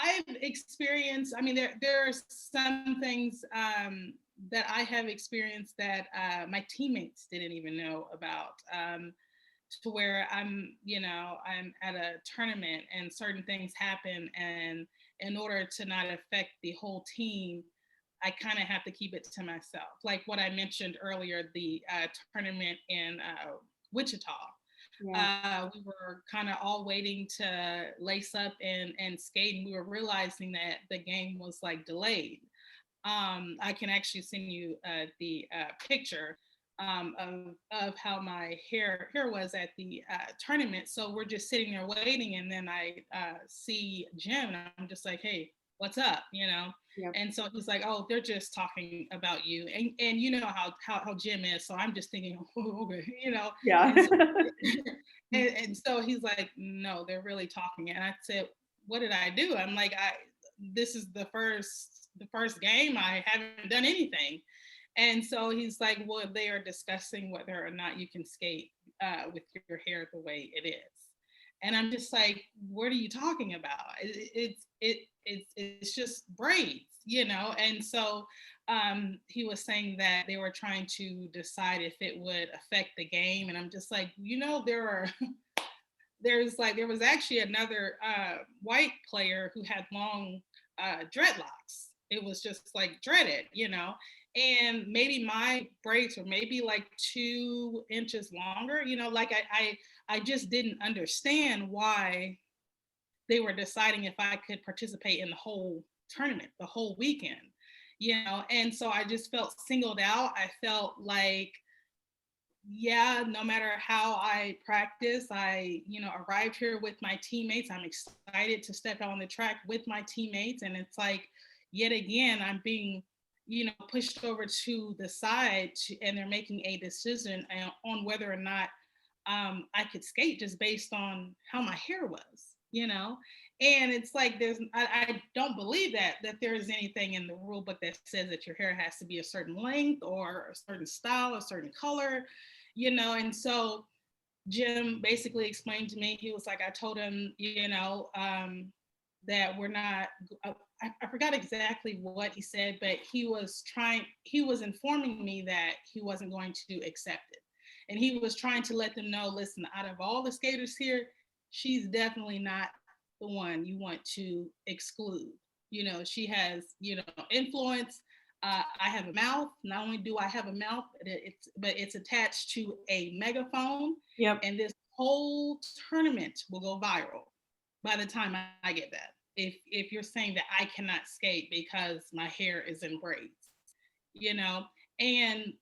I've experienced, I mean, there are some things that I have experienced that my teammates didn't even know about. To where I'm at a tournament and certain things happen, and in order to not affect the whole team, I kind of have to keep it to myself. Like what I mentioned earlier, the tournament in Wichita. Yeah. We were kind of all waiting to lace up and skate, and we were realizing that the game was like delayed. I can actually send you the picture of how my hair was at the tournament. So we're just sitting there waiting, and then I see Jim, and I'm just like, "Hey, what's up?" Yep. And so he's like, "Oh, they're just talking about you," and you know how Jim is. So I'm just thinking, "Oh, okay," Yeah. and so and so he's like, "No, they're really talking." And I said, "What did I do?" I'm like, "I this is the first game. I haven't done anything." And so he's like, "Well, they are discussing whether or not you can skate with your hair the way it is." And I'm just like, "What are you talking about? It's just braids." And so he was saying that they were trying to decide if it would affect the game, and I'm just like, there was actually another white player who had long dreadlocks. It was just like dreaded. And maybe my braids were maybe like 2 inches longer. Like I just didn't understand why they were deciding if I could participate in the whole tournament, the whole weekend. And so I just felt singled out. I felt like, yeah, no matter how I practice, I arrived here with my teammates. I'm excited to step out on the track with my teammates. And it's like, yet again, I'm being pushed over to the side, and they're making a decision on whether or not I could skate just based on how my hair was. And it's like I don't believe that there is anything in the rule book that says that your hair has to be a certain length or a certain style, a certain color. And so Jim basically explained to me, he was like, I told him, that we're not, I forgot exactly what he said, but he was informing me that he wasn't going to accept it. And he was trying to let them know, listen, out of all the skaters here, she's definitely not the one you want to exclude. She has influence. I have a mouth. Not only do I have a mouth, but it's attached to a megaphone, Yep. and this whole tournament will go viral by the time I get that. If you're saying that I cannot skate because my hair is in braids, you know, and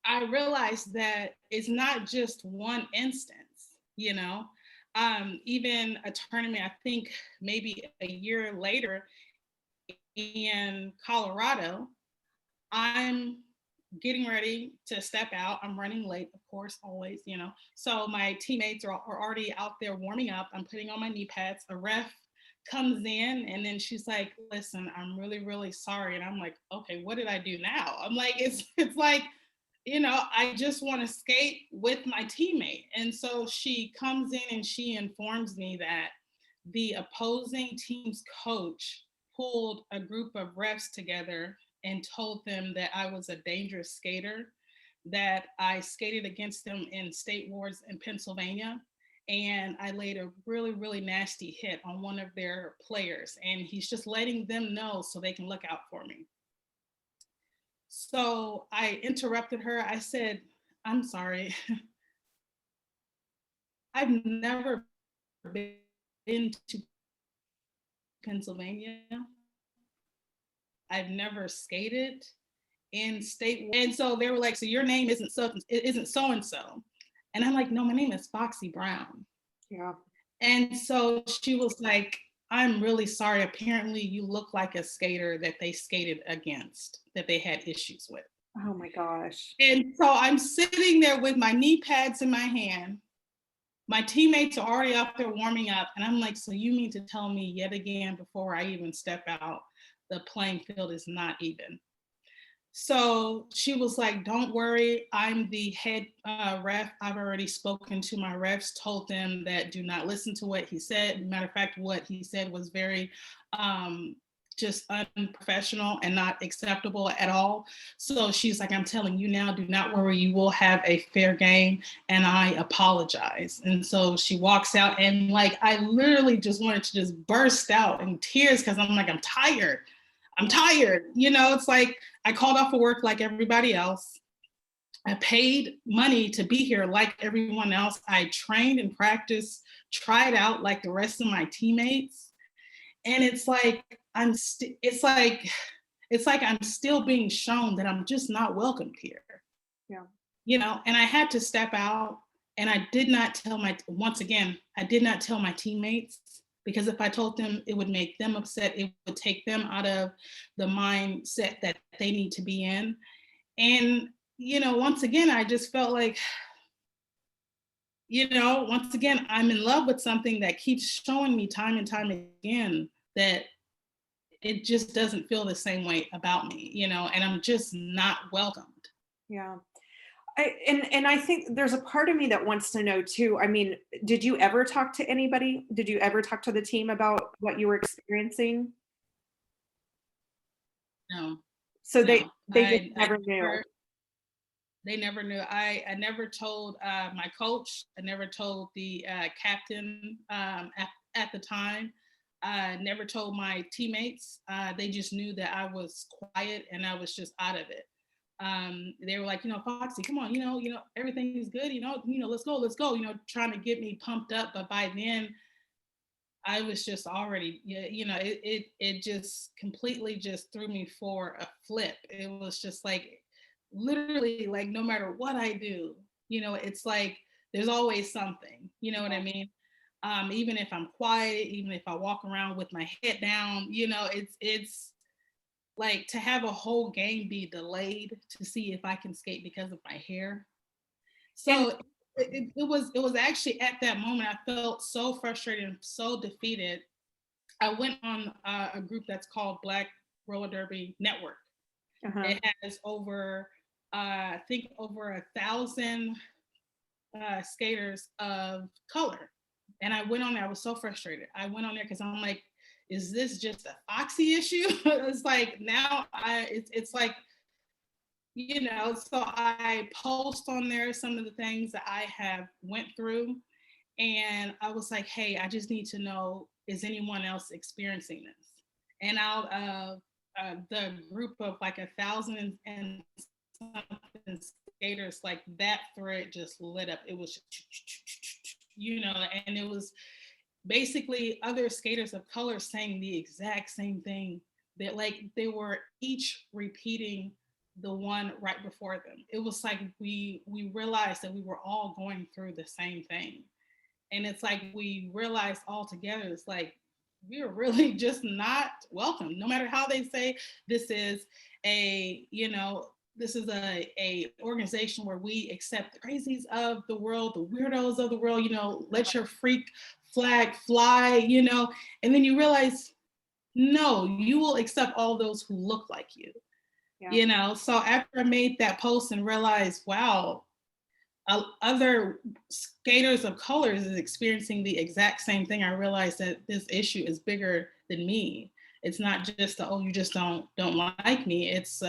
I realized that it's not just one instance. Even a tournament, I think maybe a year later in Colorado, I'm getting ready to step out. I'm running late, of course, always. So my teammates are already out there warming up. I'm putting on my knee pads. A ref comes in, and then she's like, listen, I'm really, really sorry. And I'm like, okay, what did I do now? I'm like, it's like, I just want to skate with my teammate. And so she comes in and she informs me that the opposing team's coach pulled a group of refs together and told them that I was a dangerous skater, that I skated against them in state wars in Pennsylvania. And I laid a really, really nasty hit on one of their players. And he's just letting them know so they can look out for me. So I interrupted her. I said, I'm sorry. I've never been to Pennsylvania. I've never skated in state. And so they were like, so your name isn't so and so. And I'm like, no, my name is Foxxi Brown. Yeah. And so she was like, I'm really sorry. Apparently you look like a skater that they skated against, that they had issues with. Oh my gosh. And so I'm sitting there with my knee pads in my hand. My teammates are already out there warming up. And I'm like, so you mean to tell me yet again before I even step out, the playing field is not even? So she was like, don't worry, I'm the head ref. I've already spoken to my refs, told them that do not listen to what he said. Matter of fact, what he said was very just unprofessional and not acceptable at all. So she's like, I'm telling you now, do not worry, you will have a fair game, and I apologize. And so she walks out, and like, I literally just wanted to just burst out in tears because I'm like, I'm tired. I'm tired. You know, it's like I called off of work like everybody else. I paid money to be here like everyone else. I trained and practiced, tried out like the rest of my teammates. And it's like it's like I'm still being shown that I'm just not welcomed here. Yeah. You know, and I had to step out, and I did not tell once again, I did not tell my teammates, because if I told them, it would make them upset. It would take them out of the mindset that they need to be in. And, you know, once again, I just felt like, you know, once again, I'm in love with something that keeps showing me time and time again that it just doesn't feel the same way about me, you know, and I'm just not welcomed. Yeah. And I think there's a part of me that wants to know too. I mean, did you ever talk to anybody? Did you ever talk to the team about what you were experiencing? No, So no, they just never knew. they never knew. I never told my coach. I never told the captain at the time. I never told my teammates. They just knew that I was quiet and I was just out of it. They were like, you know, Foxxi, come on, you know, everything is good, let's go, trying to get me pumped up. But by then, I was just already, you know, it just completely just threw me for a flip. It was just like, literally, like, no matter what I do, you know, it's like there's always something, you know what I mean? Even if I'm quiet, even if I walk around with my head down, you know, it's like to have a whole game be delayed to see if I can skate because of my hair. And So it was actually at that moment I felt so frustrated and so defeated. I went on a group that's called Black Roller Derby Network. uh-huh. It has over I think over 1,000 skaters of color. And I went on there. I was so frustrated. I went on there because I'm like, is this just a Foxxi issue? It's like now it's like, you know, so I post on there some of the things that I have went through. And I was like, hey, I just need to know, is anyone else experiencing this? And out of the group of like 1,000 and something skaters, like that thread just lit up. It was, you know, and it was basically other skaters of color saying the exact same thing, that like they were each repeating the one right before them. It was like we realized that we were all going through the same thing. And it's like we realized all together, it's like we're really just not welcome, no matter how they say this is a, you know, this is a organization where we accept the crazies of the world, the weirdos of the world, you know, let your freak flag fly, you know. And then you realize, no, you will accept all those who look like you, Yeah. you know. So after I made that post and realized, wow, other skaters of colors is experiencing the exact same thing, I realized that this issue is bigger than me. It's not just oh, you just don't like me. It's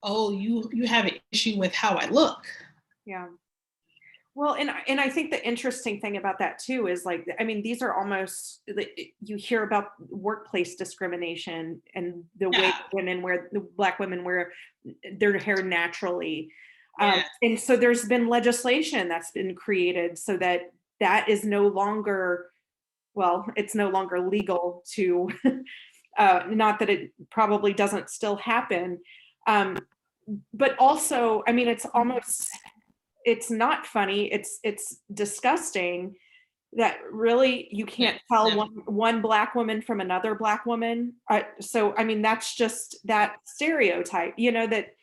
oh, you have an issue with how I look. Yeah. Well, and I think the interesting thing about that too is like, I mean, these are almost, you hear about workplace discrimination and the way Yeah, the Black women wear their hair naturally. yeah, And so there's been legislation that's been created so that that is no longer, well, it's no longer legal to, not that it probably doesn't still happen. Um, but also, I mean, it's not funny. It's disgusting that really you can't tell one Black woman from another Black woman. So, I mean, that's just that stereotype, you know, that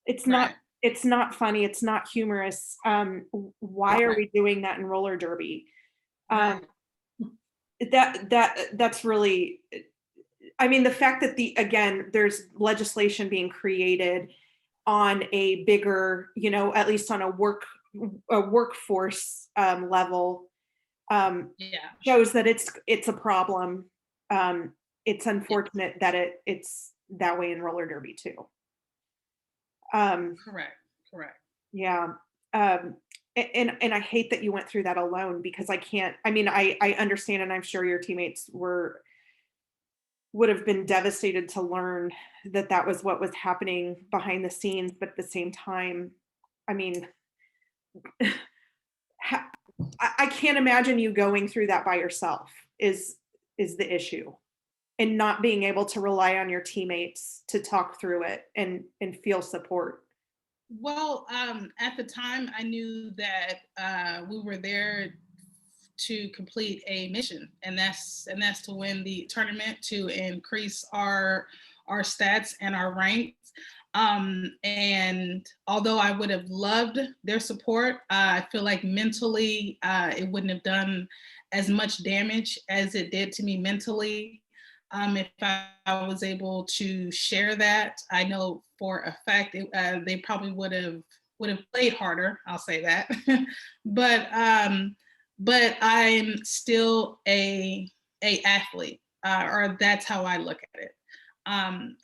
it's not, right, it's not funny. It's not humorous. Why are we doing that in roller derby? Um, right. that's really, I mean, the fact that there's legislation being created on a bigger, at least on a workforce level, Yeah, shows that it's a problem. It's unfortunate that it's that way in roller derby too. Um, correct, correct. yeah. And I hate that you went through that alone, because I can't, I mean, I understand, and I'm sure your teammates would have been devastated to learn that that was what was happening behind the scenes. But at the same time, I mean, I can't imagine you going through that by yourself is the issue, and not being able to rely on your teammates to talk through it and feel support. Well, at the time, I knew that we were there to complete a mission, and that's to win the tournament, to increase our stats and our ranks. And although I would have loved their support, I feel like mentally it wouldn't have done as much damage as it did to me mentally. If I was able to share that, I know for a fact they probably would have played harder. I'll say that, but but I'm still a athlete, or that's how I look at it.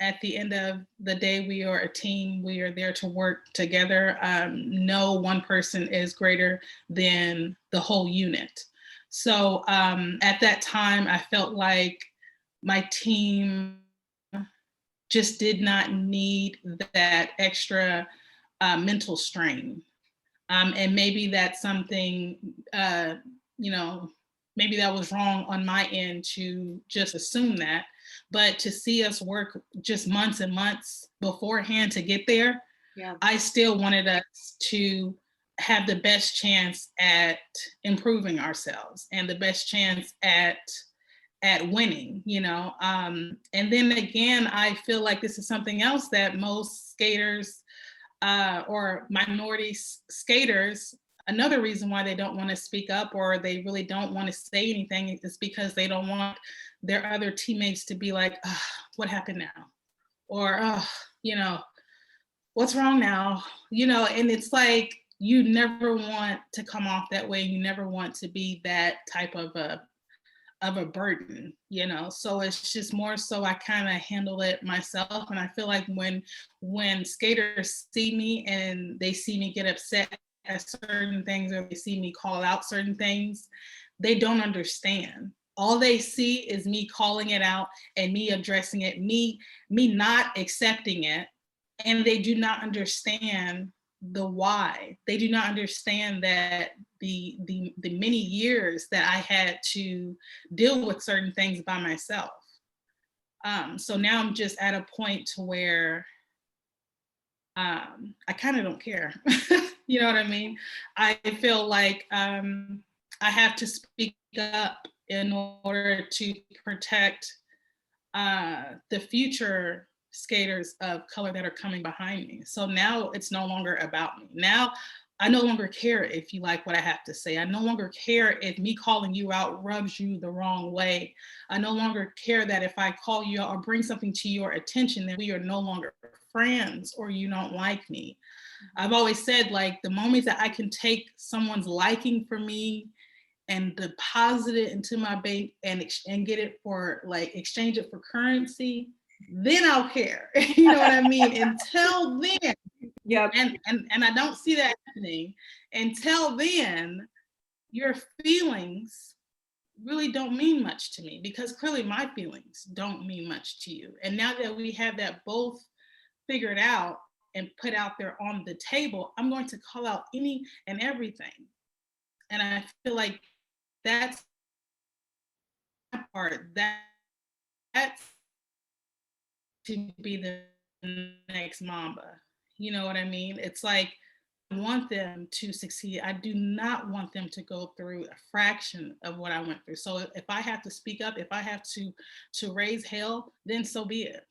At the end of the day, we are a team. We are there to work together. No one person is greater than the whole unit. So at that time, I felt like my team just did not need that extra mental strain. And maybe that's something, you know, maybe that was wrong on my end to just assume that. But to see us work just months and months beforehand to get there, Yeah. I still wanted us to have the best chance at improving ourselves and the best chance at winning, and then again, I feel like this is something else that most skaters or minority skaters, another reason why they don't want to speak up or they really don't want to say anything is because they don't want their other teammates to be like, oh, what happened now? Or, oh, what's wrong now? And it's like, you never want to come off that way. You never want to be that type of a burden, so it's just more so I kind of handle it myself. And I feel like when skaters see me and they see me get upset at certain things, or they see me call out certain things, they don't understand. All they see is me calling it out and me addressing it, me not accepting it, and they do not understand the why. They do not understand that the many years that I had to deal with certain things by myself. So now I'm just at a point to where I kind of don't care. You know what I mean? I feel like I have to speak up in order to protect the future skaters of color that are coming behind me. So now it's no longer about me. Now I no longer care if you like what I have to say. I no longer care if me calling you out rubs you the wrong way. I no longer care that if I call you out or bring something to your attention, that we are no longer friends or you don't like me. I've always said, like, the moments that I can take someone's liking for me and deposit it into my bank and get it for, like, exchange it for currency, then I'll care. You know what I mean? Until then, Yep. and I don't see that happening. Until then, your feelings really don't mean much to me, because clearly my feelings don't mean much to you. And now that we have that both figured out and put out there on the table, I'm going to call out any and everything. And I feel like that's my part. That's to be the next Mamba. You know what I mean? It's like, I want them to succeed. I do not want them to go through a fraction of what I went through. So if I have to speak up, if I have to raise hell, then so be it.